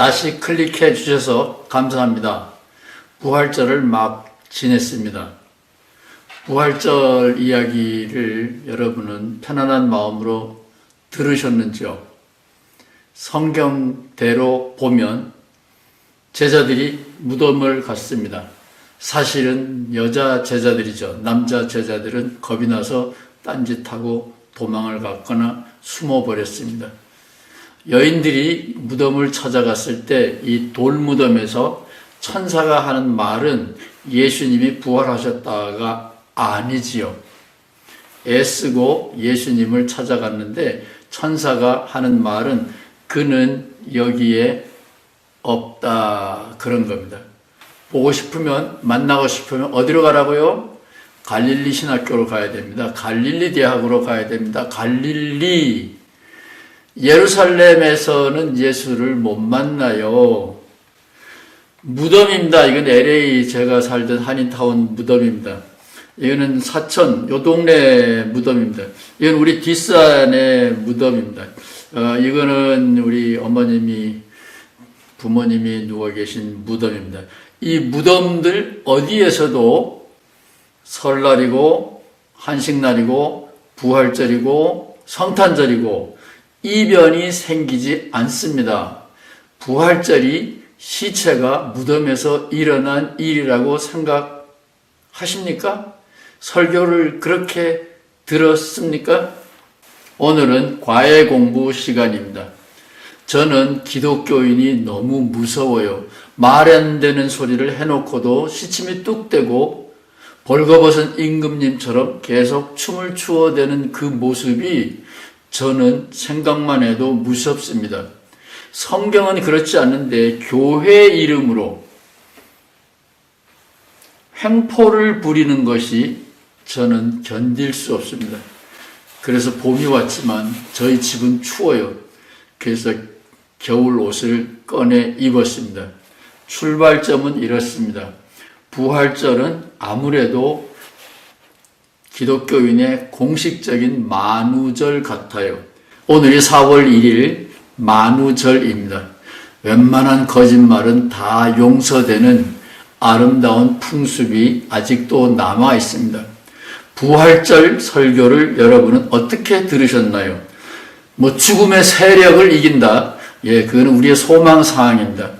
다시 클릭해 주셔서 감사합니다. 부활절을 막 지냈습니다. 부활절 이야기를 여러분은 편안한 마음으로 들으셨는지요? 성경대로 보면 제자들이 무덤을 갔습니다. 사실은 여자 제자들이죠. 남자 제자들은 겁이 나서 딴짓하고 도망을 갔거나 숨어버렸습니다. 여인들이 무덤을 찾아갔을 때 이 돌무덤에서 천사가 하는 말은 예수님이 부활하셨다가 아니지요. 애쓰고 예수님을 찾아갔는데 천사가 하는 말은 그는 여기에 없다, 그런 겁니다. 보고 싶으면, 만나고 싶으면 어디로 가라고요? 갈릴리 신학교로 가야 됩니다. 갈릴리 대학으로 가야 됩니다. 갈릴리. 예루살렘에서는 예수를 못 만나요. 무덤입니다. 이건 LA 제가 살던 한인타운 무덤입니다. 이거는 사천, 요 동네 무덤입니다. 이건 우리 뒷산의 무덤입니다. 이거는 우리 어머님이, 부모님이 누워 계신 무덤입니다. 이 무덤들 어디에서도 설날이고, 한식날이고, 부활절이고, 성탄절이고, 이변이 생기지 않습니다. 부활절이 시체가 무덤에서 일어난 일이라고 생각하십니까? 설교를 그렇게 들었습니까? 오늘은 과외 공부 시간입니다. 저는 기독교인이 너무 무서워요. 말 안 되는 소리를 해놓고도 시침이 뚝 떼고 벌거벗은 임금님처럼 계속 춤을 추어대는 그 모습이 저는 생각만 해도 무섭습니다. 성경은 그렇지 않는데 교회 이름으로 횡포를 부리는 것이 저는 견딜 수 없습니다. 그래서 봄이 왔지만 저희 집은 추워요. 그래서 겨울 옷을 꺼내 입었습니다. 출발점은 이렇습니다. 부활절은 아무래도 기독교인의 공식적인 만우절 같아요. 오늘이 4월 1일 만우절입니다. 웬만한 거짓말은 다 용서되는 아름다운 풍습이 아직도 남아 있습니다. 부활절 설교를 여러분은 어떻게 들으셨나요? 죽음의 세력을 이긴다. 그거는 우리의 소망사항입니다.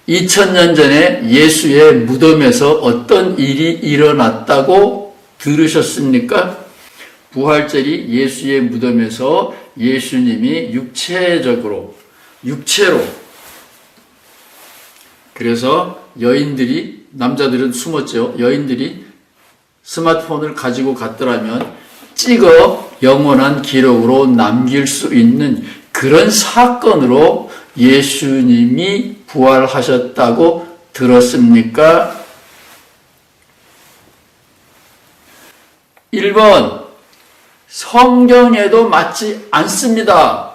2000년 전에 예수의 무덤에서 어떤 일이 일어났다고 들으셨습니까? 부활절이 예수의 무덤에서 예수님이 육체로, 그래서 여인들이, 남자들은 숨었죠. 여인들이 스마트폰을 가지고 갔더라면 찍어 영원한 기록으로 남길 수 있는 그런 사건으로 예수님이 부활하셨다고 들었습니까? 1번, 성경에도 맞지 않습니다.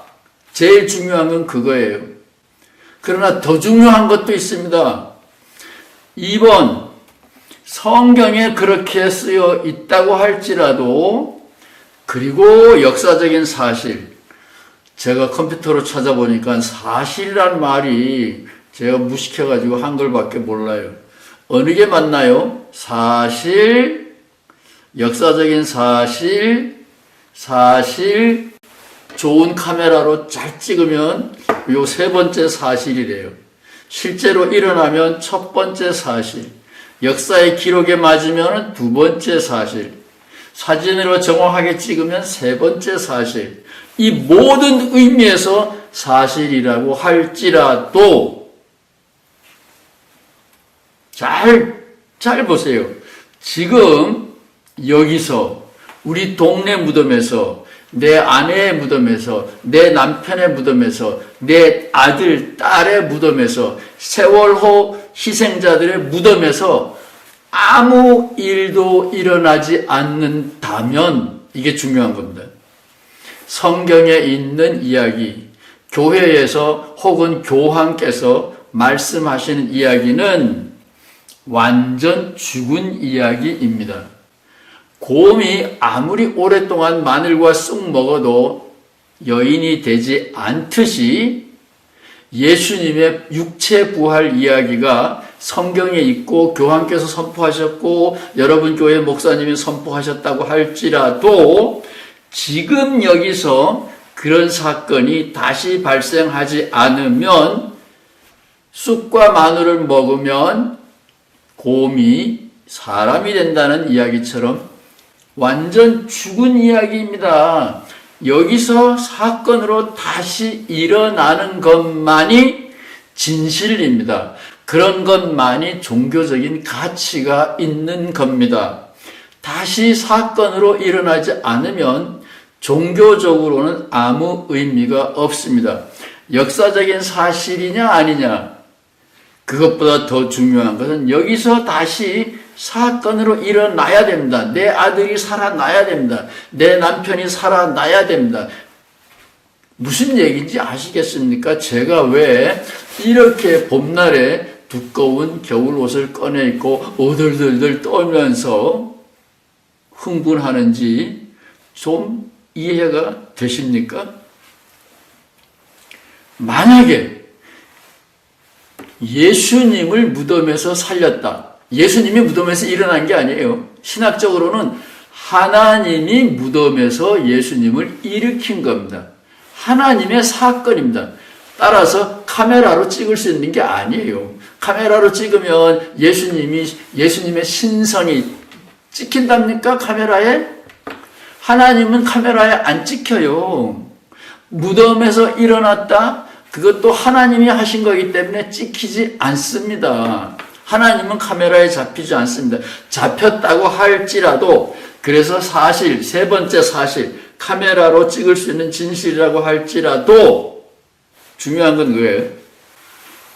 제일 중요한 건 그거예요. 그러나 더 중요한 것도 있습니다. 2번, 성경에 그렇게 쓰여 있다고 할지라도, 그리고 역사적인 사실, 제가 컴퓨터로 찾아보니까 사실이란 말이 제가 무식해가지고 한글밖에 몰라요. 어느 게 맞나요? 사실, 역사적인 사실, 좋은 카메라로 잘 찍으면 요 세 번째 사실이래요. 실제로 일어나면 첫 번째 사실, 역사의 기록에 맞으면 두 번째 사실, 사진으로 정확하게 찍으면 세 번째 사실, 이 모든 의미에서 사실이라고 할지라도 잘 보세요. 지금 여기서 우리 동네 무덤에서, 내 아내의 무덤에서, 내 남편의 무덤에서, 내 아들, 딸의 무덤에서, 세월호 희생자들의 무덤에서 아무 일도 일어나지 않는다면 이게 중요한 겁니다. 성경에 있는 이야기, 교회에서 혹은 교황께서 말씀하시는 이야기는 완전 죽은 이야기입니다. 곰이 아무리 오랫동안 마늘과 쑥 먹어도 여인이 되지 않듯이 예수님의 육체 부활 이야기가 성경에 있고 교황께서 선포하셨고 여러분 교회 목사님이 선포하셨다고 할지라도 지금 여기서 그런 사건이 다시 발생하지 않으면 쑥과 마늘을 먹으면 곰이 사람이 된다는 이야기처럼 완전 죽은 이야기입니다. 여기서 사건으로 다시 일어나는 것만이 진실입니다. 그런 것만이 종교적인 가치가 있는 겁니다. 다시 사건으로 일어나지 않으면 종교적으로는 아무 의미가 없습니다. 역사적인 사실이냐 아니냐, 그것보다 더 중요한 것은 여기서 다시 사건으로 일어나야 됩니다. 내 아들이 살아나야 됩니다. 내 남편이 살아나야 됩니다. 무슨 얘기인지 아시겠습니까? 제가 왜 이렇게 봄날에 두꺼운 겨울 옷을 꺼내 입고 오들들들 떨면서 흥분하는지 좀 이해가 되십니까? 만약에 예수님을 무덤에서 살렸다. 예수님이 무덤에서 일어난 게 아니에요. 신학적으로는 하나님이 무덤에서 예수님을 일으킨 겁니다. 하나님의 사건입니다. 따라서 카메라로 찍을 수 있는 게 아니에요. 카메라로 찍으면 예수님의 신성이 찍힌답니까? 카메라에? 하나님은 카메라에 안 찍혀요. 무덤에서 일어났다? 그것도 하나님이 하신 거기 때문에 찍히지 않습니다. 하나님은 카메라에 잡히지 않습니다. 잡혔다고 할지라도, 그래서 사실, 세 번째 사실, 카메라로 찍을 수 있는 진실이라고 할지라도 중요한 건 그거예요.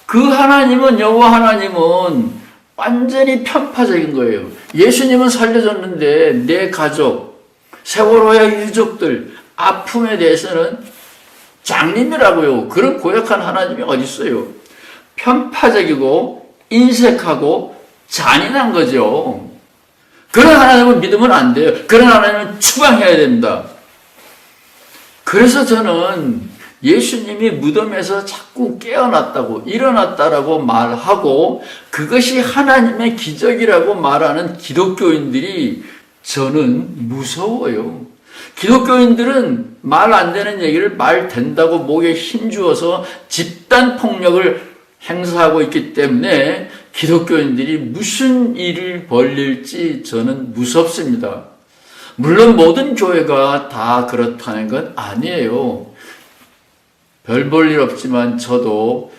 그 하나님은, 여호와 하나님은 완전히 편파적인 거예요. 예수님은 살려줬는데 내 가족, 세월호의 유족들 아픔에 대해서는 장님이라고요. 그런 고약한 하나님이 어디 있어요. 편파적이고 인색하고 잔인한 거죠. 그런 하나님을 믿으면 안 돼요. 그런 하나님은 추방해야 됩니다. 그래서 저는 예수님이 무덤에서 자꾸 깨어났다고, 일어났다라고 말하고 그것이 하나님의 기적이라고 말하는 기독교인들이 저는 무서워요. 기독교인들은 말 안 되는 얘기를 말 된다고 목에 힘주어서 집단 폭력을 행사하고 있기 때문에 기독교인들이 무슨 일을 벌릴지 저는 무섭습니다. 물론 모든 교회가 다 그렇다는 건 아니에요. 별 볼 일 없지만 저도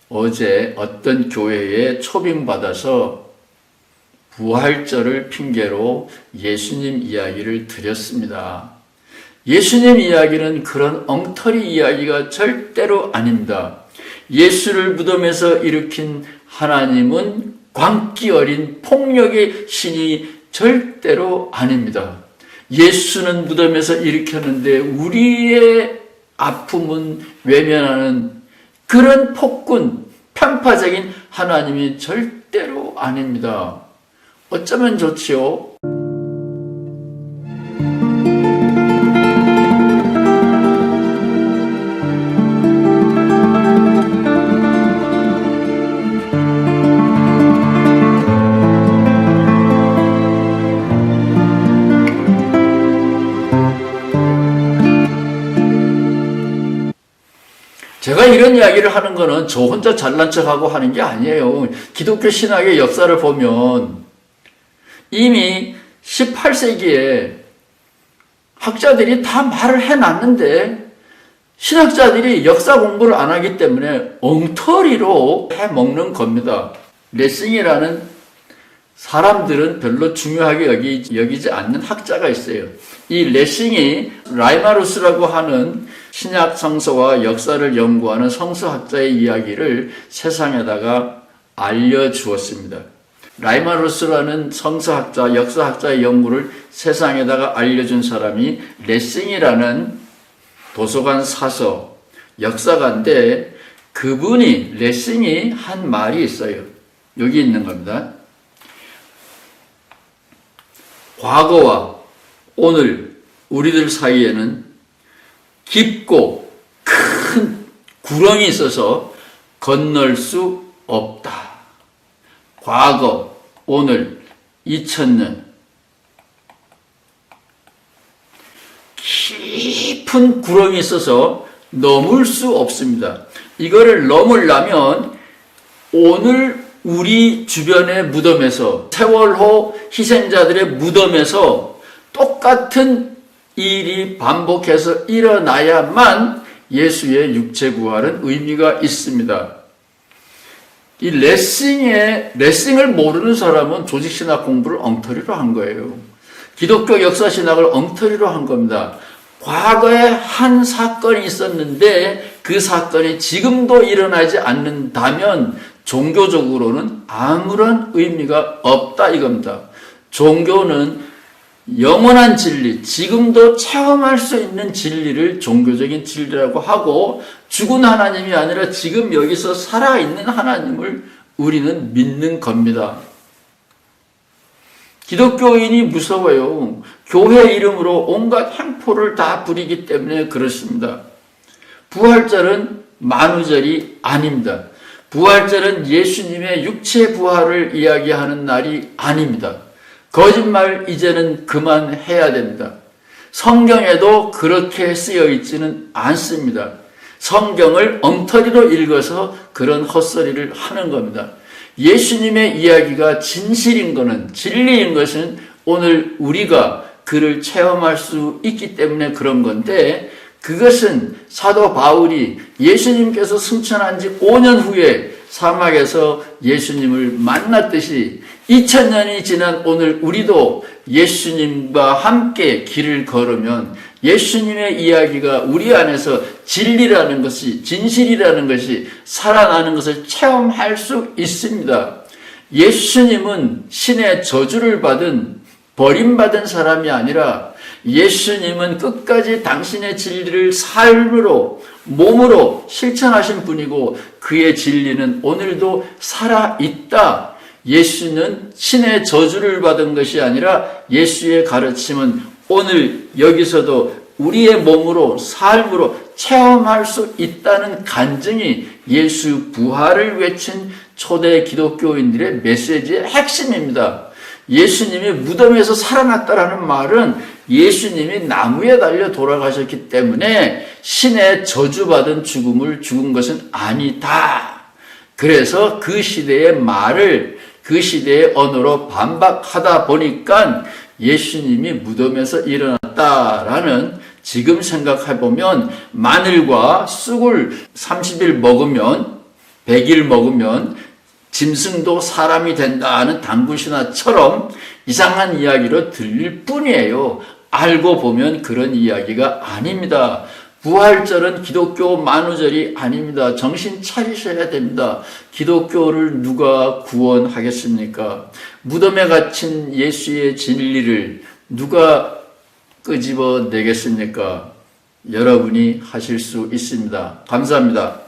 어제 어떤 교회에 초빙받아서 부활절을 핑계로 예수님 이야기를 드렸습니다. 예수님 이야기는 그런 엉터리 이야기가 절대로 아닙니다. 예수를 무덤에서 일으킨 하나님은 광기 어린 폭력의 신이 절대로 아닙니다. 예수는 무덤에서 일으켰는데 우리의 아픔은 외면하는 그런 폭군, 편파적인 하나님이 절대로 아닙니다. 어쩌면 좋지요? 제가 이런 이야기를 하는 거는 저 혼자 잘난 척하고 하는 게 아니에요. 기독교 신학의 역사를 보면 이미 18세기에 학자들이 다 말을 해놨는데 신학자들이 역사 공부를 안 하기 때문에 엉터리로 해먹는 겁니다. 레싱이라는 사람들은 별로 중요하게 여기지 않는 학자가 있어요. 이 레싱이 라이마루스라고 하는 신약 성서와 역사를 연구하는 성서학자의 이야기를 세상에다가 알려주었습니다. 라이마루스라는 성서학자, 역사학자의 연구를 세상에다가 알려준 사람이 레싱이라는 도서관 사서 역사가인데 그분이, 레싱이 한 말이 있어요. 여기 있는 겁니다. 과거와 오늘 우리들 사이에는 깊고 큰 구렁이 있어서 건널 수 없다. 과거, 오늘, 2000년. 깊은 구렁이 있어서 넘을 수 없습니다. 이거를 넘으려면 오늘 우리 주변의 무덤에서, 세월호 희생자들의 무덤에서 똑같은 일이 반복해서 일어나야만 예수의 육체 부활은 의미가 있습니다. 이 레싱을 모르는 사람은 조직신학 공부를 엉터리로 한 거예요. 기독교 역사신학을 엉터리로 한 겁니다. 과거에 한 사건이 있었는데 그 사건이 지금도 일어나지 않는다면 종교적으로는 아무런 의미가 없다 이겁니다. 종교는 영원한 진리, 지금도 체험할 수 있는 진리를 종교적인 진리라고 하고, 죽은 하나님이 아니라 지금 여기서 살아있는 하나님을 우리는 믿는 겁니다. 기독교인이 무서워요. 교회 이름으로 온갖 횡포를 다 부리기 때문에 그렇습니다. 부활절은 만우절이 아닙니다. 부활절은 예수님의 육체 부활을 이야기하는 날이 아닙니다. 거짓말 이제는 그만해야 됩니다. 성경에도 그렇게 쓰여 있지는 않습니다. 성경을 엉터리로 읽어서 그런 헛소리를 하는 겁니다. 예수님의 이야기가 진실인 것은, 진리인 것은 오늘 우리가 그를 체험할 수 있기 때문에 그런 건데, 그것은 사도 바울이 예수님께서 승천한 지 5년 후에 사막에서 예수님을 만났듯이 2000년이 지난 오늘 우리도 예수님과 함께 길을 걸으면 예수님의 이야기가 우리 안에서 진리라는 것이, 진실이라는 것이 살아나는 것을 체험할 수 있습니다. 예수님은 신의 저주를 받은, 버림받은 사람이 아니라 예수님은 끝까지 당신의 진리를 삶으로, 몸으로 실천하신 분이고 그의 진리는 오늘도 살아있다. 예수는 신의 저주를 받은 것이 아니라 예수의 가르침은 오늘 여기서도 우리의 몸으로, 삶으로 체험할 수 있다는 간증이 예수 부활을 외친 초대 기독교인들의 메시지의 핵심입니다. 예수님이 무덤에서 살아났다라는 말은 예수님이 나무에 달려 돌아가셨기 때문에 신의 저주받은 죽음을 죽은 것은 아니다. 그래서 그 시대의 말을 그 시대의 언어로 반박하다 보니까 예수님이 무덤에서 일어났다라는, 지금 생각해보면 마늘과 쑥을 30일 먹으면, 100일 먹으면 짐승도 사람이 된다는 당구신화처럼 이상한 이야기로 들릴 뿐이에요. 알고 보면 그런 이야기가 아닙니다. 부활절은 기독교 만우절이 아닙니다. 정신 차리셔야 됩니다. 기독교를 누가 구원하겠습니까? 무덤에 갇힌 예수의 진리를 누가 끄집어내겠습니까? 여러분이 하실 수 있습니다. 감사합니다.